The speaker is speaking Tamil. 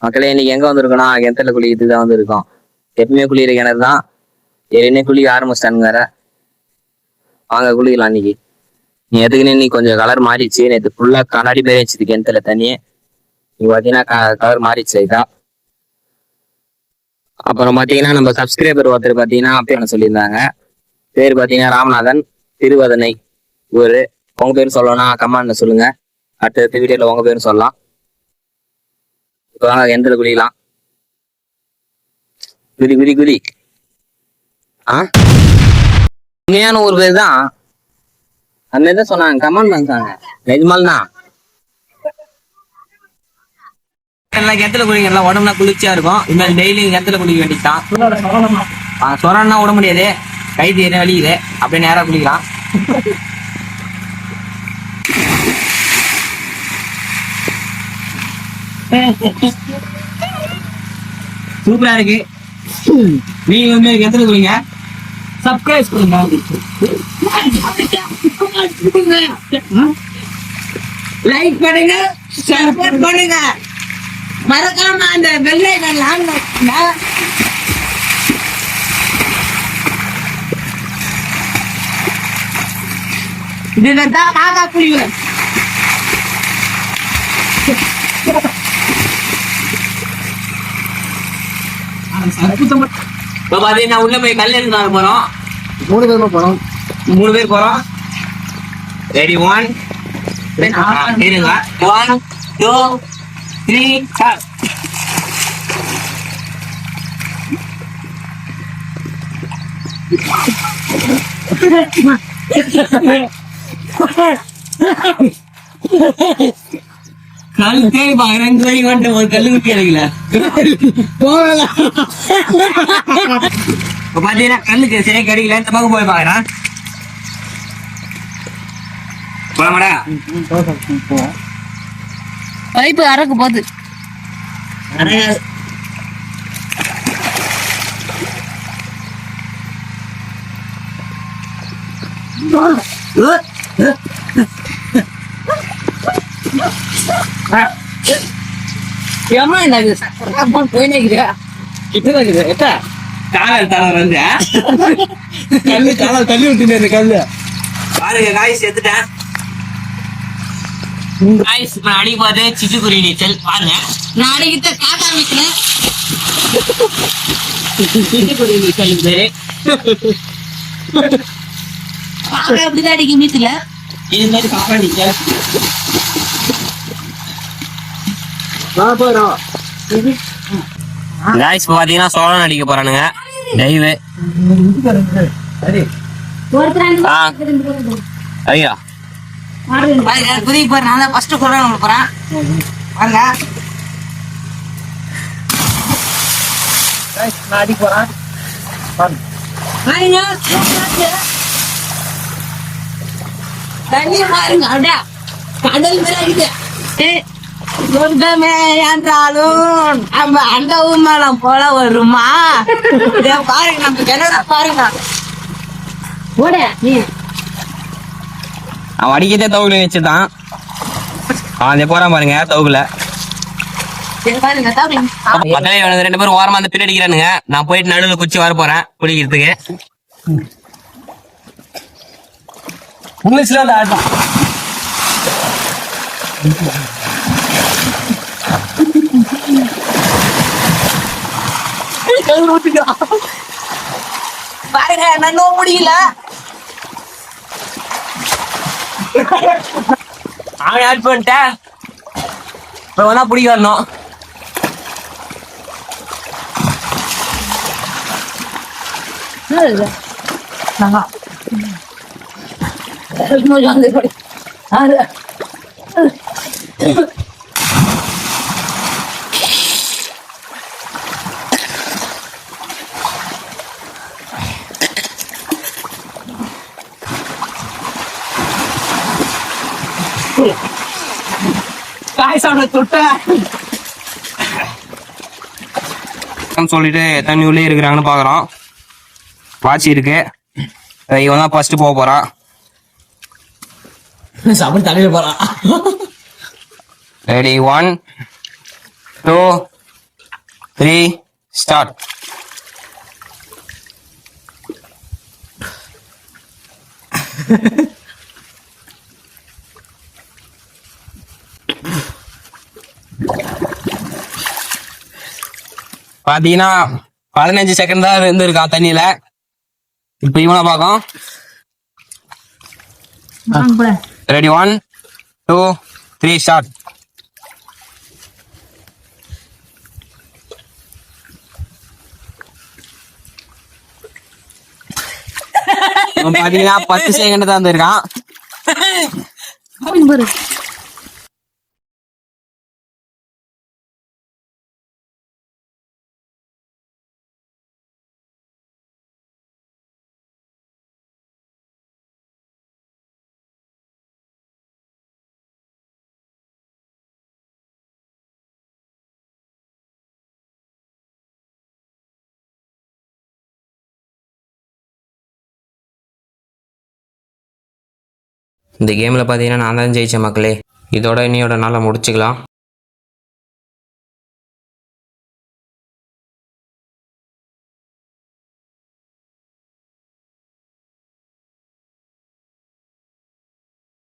மக்களே இன்னைக்கு எங்க வந்திருக்கோம்னா கிணத்துல குளிக்கிறதுக்கு தான் வந்திருக்கோம். எப்பவுமே குளிக்கிற கிணறு தான். என்ன குளிக்க ஆரம்பிச்சிட்டானுங்க வேற. வாங்க குளிக்கலாம். இன்னைக்கு நீ எதுக்குன்னு இன்னைக்கு கொஞ்சம் கலர் மாறிடுச்சு. நேற்று ஃபுல்லா கண்ணாடி பேர் வச்சுது கிணத்துல தண்ணி. நீங்க பாத்தீங்கன்னா கலர் மாறிடுச்சு இதா. அப்புறம் பாத்தீங்கன்னா நம்ம சப்ஸ்கிரைபர் ஒருத்தர் பாத்தீங்கன்னா பேர் சொல்லியிருந்தாங்க. பேர் பாத்தீங்கன்னா ராமநாதன், திருவதனை ஊரு. உங்க பேரும் சொல்லணும்னா கமெண்ட்ல சொல்லுங்க. அடுத்த வீடியோல உங்க பேரும் சொல்லலாம். இப்போ வாங்க கிணத்துல குளிக்கலாம். குதி குதி குதி. உண்மையான ஒரு பேர் தான் அந்த இதை சொன்னாங்க, கமெண்ட் பண்ணாங்க. நிஜமால்னா எல்லாம் கிணத்துல குளிக்க எல்லாம் உடம்புனா குளிர்ச்சியா இருக்கும். இந்த மாதிரி டெய்லி கிணத்துல குளிக்க வேண்டியதுதான். சொரன்னா விட முடியாது, கை தீர வலிக்குது. அப்படியே நேரா குளிக்கலாம். சூப்பரா இருக்கு. நீங்க வந்து கிணத்துல குளிங்க. சப்ஸ்கிரைப் பண்ணுங்க, லைக் பண்ணுங்க, சப்போர்ட் பண்ணுங்க. மறக்காம அந்த வெள்ளை இதுதான் காக்கா புலிகள். இப்ப பாத்தீங்கன்னா உள்ள போய் கல் எடுத்து போறோம். 3 பேர் போறோம். 3 பேர் போறோம். ரெடி 1 இருங்க. 1 2 3 4. கல் தேடி பாக்குறேன். ஒரு கல்லு குட்டி கிடைக்கல. இப்ப பாத்தீங்கன்னா கல்லுக்கு சரியா கிடைக்கல. இந்த பக்கம் போய் பாக்குறேன். போலாமாடா? பைப்பு அறக்கு போகுது. தள்ளி விட்டு கல்லு பாருங்க. காய்ஸ் எடுத்துட்டேன். அடிக்க போது சிச்சுக்குருவி நீச்சல் பாருங்க. நான் அடிக்கிட்ட காக்கா நீச்சல். சிச்சுக்குருவி நீச்சல் பேரு. அப்படிதான் அடிக்க நீச்சல. இது மாதிரி காக்கா நீச்சல். காய்ஸ் பாத்தீங்கன்னா சோழன் அடிக்க போறானுங்க. டைவ் ஐயா குதிக்க போறேன். நான் தான் ஃபர்ஸ்ட் குதிரை போறேன். வாங்க நான் அடிக்க போறேன். தண்ணி பாருங்க. அப்படியா கடல் மேல அடிக்குது. சொர்க்கமே என்றாலும் நம்ம அந்த ஊமலம் போல வருமா? பாருங்க, நம்ம கிணறு பாருங்க. அவன் அடிக்கதே தவுகுல வச்சுதான். அவன் போறான் பாருங்க தவுகுல. 2 பேரும் ஓரமா அந்த பின்னாடி அடிக்கிறானுங்க. நான் போயிட்டு நடுவில் குச்சி வர போறேன் குளிக்கிறதுக்கு. இங்கிலீஷ்ல அந்த ஆட்டம் பாருங்க, நான் முடியல. அவன் ஆட் பண்ணிட்டேன். இப்ப வேணா பிடிக்க வரணும். சொல்லிட்டு தண்ணி உள்ளே இருக்கிறாங்கன்னு பாக்குறோம். வாட்சி இருக்கு. இவன் தான் ஃபர்ஸ்ட் போக போறான். தண்ணியில் போறான். Ready 1 2 3 start. பாத்தீங்கன்னா 15 செகண்ட் தான் இருந்திருக்கான் தண்ணியில. இப்ப இவனை பார்க்கும். Ready 1 2 3 start. பாத்தீங்கன்னா 10 செகண்ட் தான் இருந்திருக்கான். இந்த கேமில் பார்த்தீங்கன்னா நான் தான் ஜெயிச்சேன் மக்களே. இதோட இன்னையோட நாளை முடிச்சுக்கலாம்.